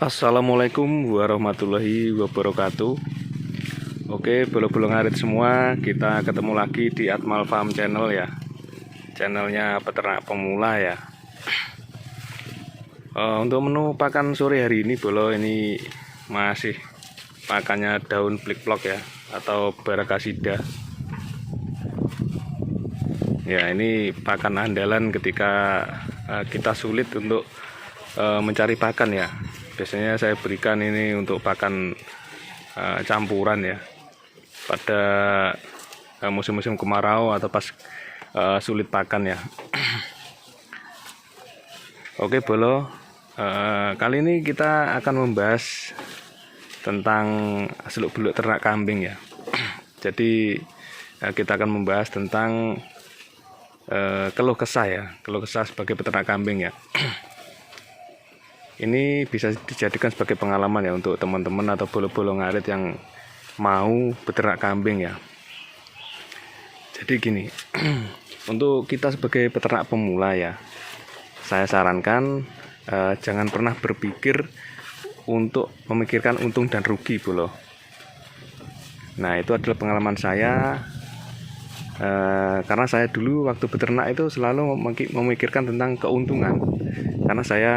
Assalamualaikum warahmatullahi wabarakatuh. Oke, bolo-bolo ngarit semua, kita ketemu lagi di Atmal Farm Channel ya. Channelnya peternak pemula ya. Untuk menu pakan sore hari ini, bolo ini masih pakannya daun plik-plok ya, atau Barakasida. Ya, ini pakan andalan ketika kita sulit untuk mencari pakan ya. Biasanya saya berikan ini untuk pakan campuran ya pada musim-musim kemarau atau pas sulit pakan ya. Oke bolo, kali ini kita akan membahas tentang seluk-beluk ternak kambing ya. Jadi kita akan membahas tentang keluh kesah sebagai peternak kambing ya. Ini bisa dijadikan sebagai pengalaman ya untuk teman-teman atau bolo-bolo ngarit yang mau beternak kambing ya. Jadi gini, untuk kita sebagai peternak pemula ya, saya sarankan jangan pernah berpikir untuk memikirkan untung dan rugi bolo. Nah itu adalah pengalaman saya, karena saya dulu waktu beternak itu selalu memikirkan tentang keuntungan. Karena saya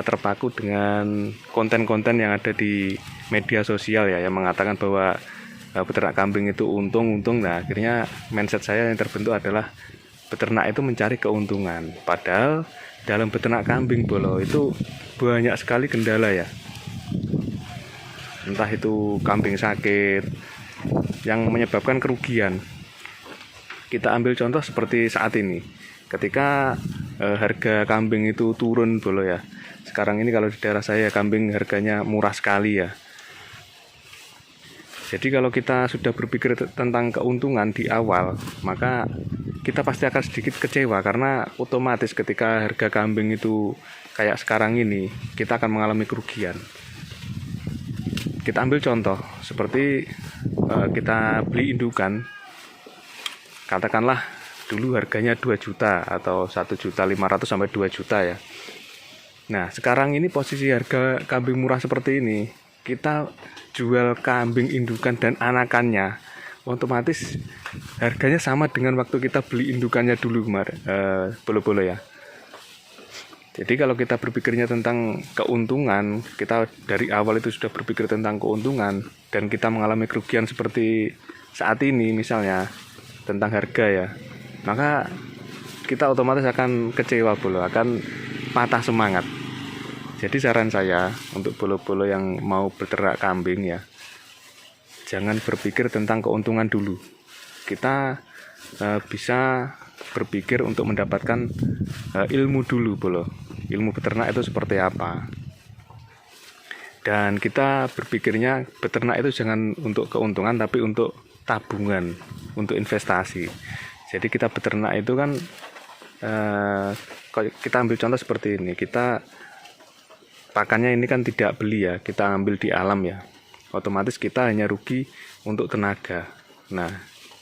terpaku dengan konten-konten yang ada di media sosial ya, yang mengatakan bahwa peternak kambing itu untung. Nah akhirnya mindset saya yang terbentuk adalah peternak itu mencari keuntungan. Padahal dalam beternak kambing bolo itu banyak sekali kendala ya. Entah itu kambing sakit yang menyebabkan kerugian. Kita ambil contoh seperti saat ini, ketika harga kambing itu turun bolo ya. Sekarang ini kalau di daerah saya kambing harganya murah sekali ya. Jadi kalau kita sudah berpikir tentang keuntungan di awal, maka kita pasti akan sedikit kecewa, karena otomatis ketika harga kambing itu kayak sekarang ini, kita akan mengalami kerugian. Kita ambil contoh seperti kita beli indukan, katakanlah dulu harganya 2 juta atau 1.500.000 sampai 2 juta ya. Nah sekarang ini posisi harga kambing murah seperti ini, kita jual kambing indukan dan anakannya, otomatis harganya sama dengan waktu kita beli indukannya dulu kemarin, bolo-bolo ya. Jadi kalau kita berpikirnya tentang keuntungan, kita dari awal itu sudah berpikir tentang keuntungan, dan kita mengalami kerugian seperti saat ini misalnya tentang harga ya, maka kita otomatis akan kecewa bolo, akan patah semangat. Jadi saran saya untuk bolo-bolo yang mau beternak kambing ya, jangan berpikir tentang keuntungan dulu. Kita bisa berpikir untuk mendapatkan ilmu dulu bolo. Ilmu beternak itu seperti apa. Dan kita berpikirnya beternak itu jangan untuk keuntungan, tapi untuk tabungan, untuk investasi. Jadi kita beternak itu kan kita ambil contoh seperti ini, kita pakannya ini kan tidak beli ya, kita ambil di alam ya, otomatis kita hanya rugi untuk tenaga. Nah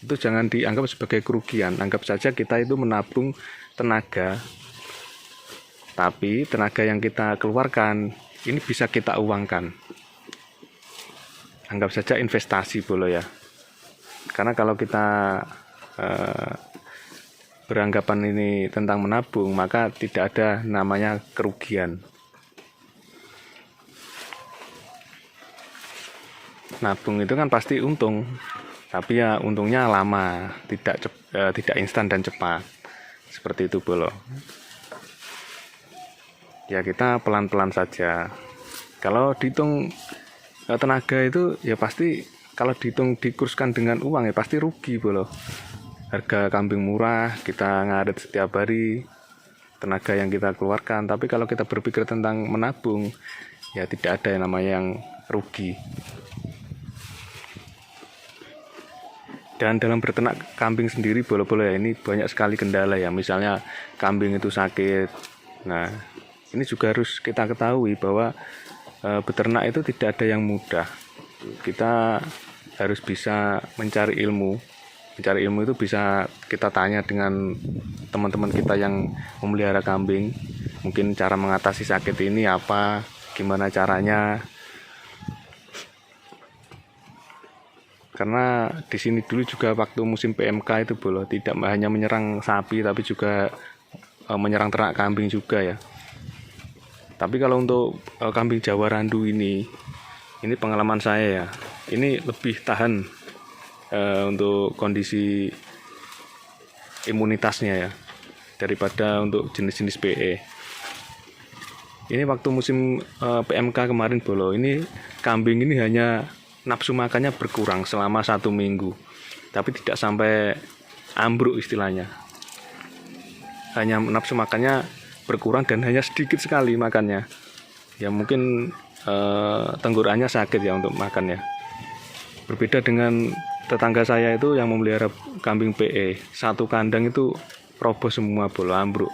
itu jangan dianggap sebagai kerugian, anggap saja kita itu menabung tenaga, tapi tenaga yang kita keluarkan ini bisa kita uangkan. Anggap saja investasi bolo ya. Karena kalau kita beranggapan ini tentang menabung, maka tidak ada namanya kerugian. Nabung itu kan pasti untung, tapi ya untungnya lama, tidak instan dan cepat. Seperti itu bolo. Ya kita pelan-pelan saja. Kalau dihitung tenaga itu ya pasti, kalau dihitung dikurskan dengan uang ya pasti rugi bolo. Harga kambing murah, kita ngarit setiap hari, tenaga yang kita keluarkan. Tapi kalau kita berpikir tentang menabung, ya tidak ada yang namanya yang rugi. Dan dalam beternak kambing sendiri bolo-bolo ya, ini banyak sekali kendala ya. Misalnya kambing itu sakit. Nah ini juga harus kita ketahui bahwa beternak itu tidak ada yang mudah. Kita harus bisa mencari ilmu. Mencari ilmu itu bisa kita tanya dengan teman-teman kita yang memelihara kambing. Mungkin cara mengatasi sakit ini apa, gimana caranya. Karena di sini dulu juga waktu musim PMK itu bolo, tidak hanya menyerang sapi tapi juga menyerang ternak kambing juga ya. Tapi kalau untuk kambing Jawa Randu ini pengalaman saya ya, ini lebih tahan untuk kondisi imunitasnya ya daripada untuk jenis-jenis PE. Ini waktu musim PMK kemarin bolo, ini kambing ini hanya nafsu makannya berkurang selama 1 minggu, tapi tidak sampai ambruk istilahnya. Hanya nafsu makannya berkurang dan hanya sedikit sekali makannya. Ya mungkin tenggorokannya sakit ya untuk makannya. Berbeda dengan tetangga saya itu yang memelihara kambing PE, satu kandang itu roboh semua bolo, ambruk.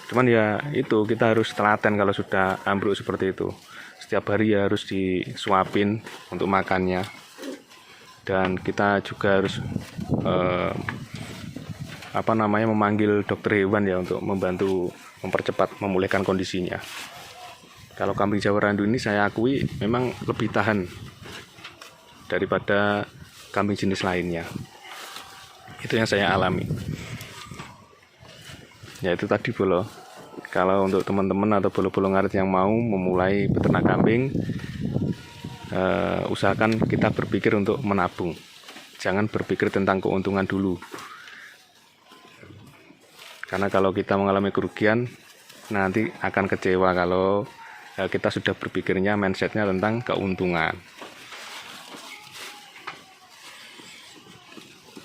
Cuman ya itu kita harus telaten kalau sudah ambruk seperti itu. Setiap hari ya harus disuapin untuk makannya, dan kita juga harus memanggil dokter hewan ya untuk membantu mempercepat memulihkan kondisinya. Kalau kambing Jawa Randu ini saya akui memang lebih tahan daripada kambing jenis lainnya. Itu yang saya alami. Ya itu tadi bolo. Kalau untuk teman-teman atau bolo-bolo ngarit yang mau memulai beternak kambing, usahakan kita berpikir untuk menabung. Jangan berpikir tentang keuntungan dulu. Karena kalau kita mengalami kerugian, nanti akan kecewa kalau kita sudah berpikirnya mindsetnya tentang keuntungan.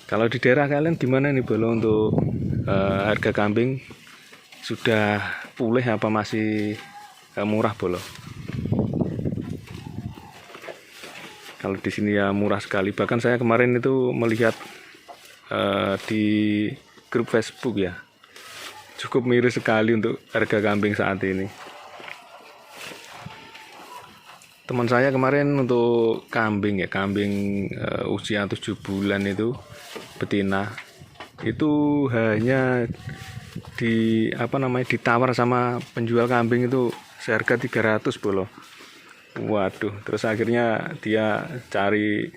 Kalau di daerah kalian gimana nih bolo untuk harga kambing? Sudah pulih apa masih murah bolo? Kalau di sini ya murah sekali. Bahkan saya kemarin itu melihat di grup Facebook ya, cukup miris sekali untuk harga kambing saat ini. Teman saya kemarin untuk kambing usia 7 bulan itu betina, itu hanya ditawar sama penjual kambing itu seharga 300 bolo. Waduh, terus akhirnya dia cari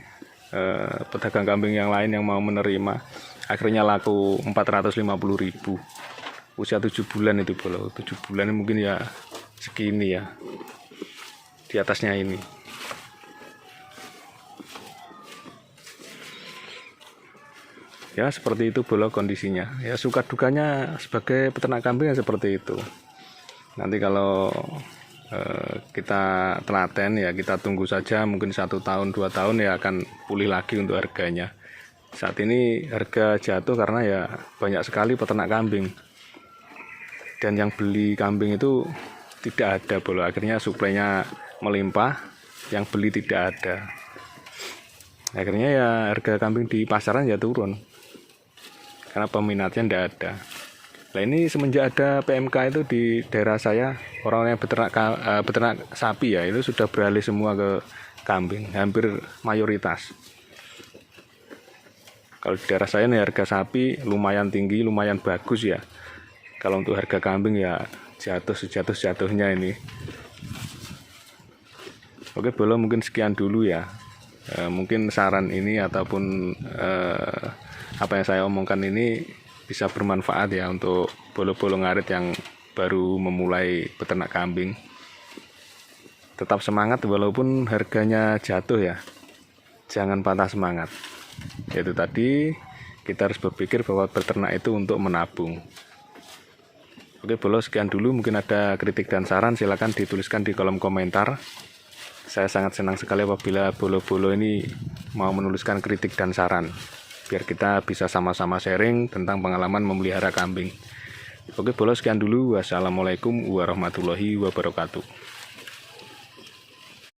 pedagang kambing yang lain yang mau menerima. Akhirnya laku 450.000. Usia 7 bulan itu bolo. 7 bulan mungkin ya segini ya. Di atasnya ini. Ya seperti itu bolo kondisinya. Ya suka dukanya sebagai peternak kambing ya seperti itu. Nanti kalau kita telaten ya kita tunggu saja, mungkin 1 tahun 2 tahun ya akan pulih lagi untuk harganya. Saat ini harga jatuh karena ya banyak sekali peternak kambing, dan yang beli kambing itu tidak ada bolo. Akhirnya suplainya melimpah, yang beli tidak ada. Akhirnya ya harga kambing di pasaran ya turun karena peminatnya tidak ada. Nah ini semenjak ada PMK itu di daerah saya, orang yang beternak sapi ya itu sudah beralih semua ke kambing, hampir mayoritas. Kalau di daerah saya nih harga sapi lumayan tinggi, lumayan bagus ya. Kalau untuk harga kambing ya jatuh-jatuhnya ini. Oke bolo, mungkin sekian dulu ya. Mungkin saran ini ataupun apa yang saya omongkan ini bisa bermanfaat ya untuk bolo-bolo ngarit yang baru memulai beternak kambing. Tetap semangat walaupun harganya jatuh ya. Jangan patah semangat. Yaitu tadi kita harus berpikir bahwa beternak itu untuk menabung. Oke bolo, sekian dulu. Mungkin ada kritik dan saran silakan dituliskan di kolom komentar. Saya sangat senang sekali apabila bolo-bolo ini mau menuliskan kritik dan saran, biar kita bisa sama-sama sharing tentang pengalaman memelihara kambing. Oke bolo, sekian dulu. Wassalamualaikum warahmatullahi wabarakatuh.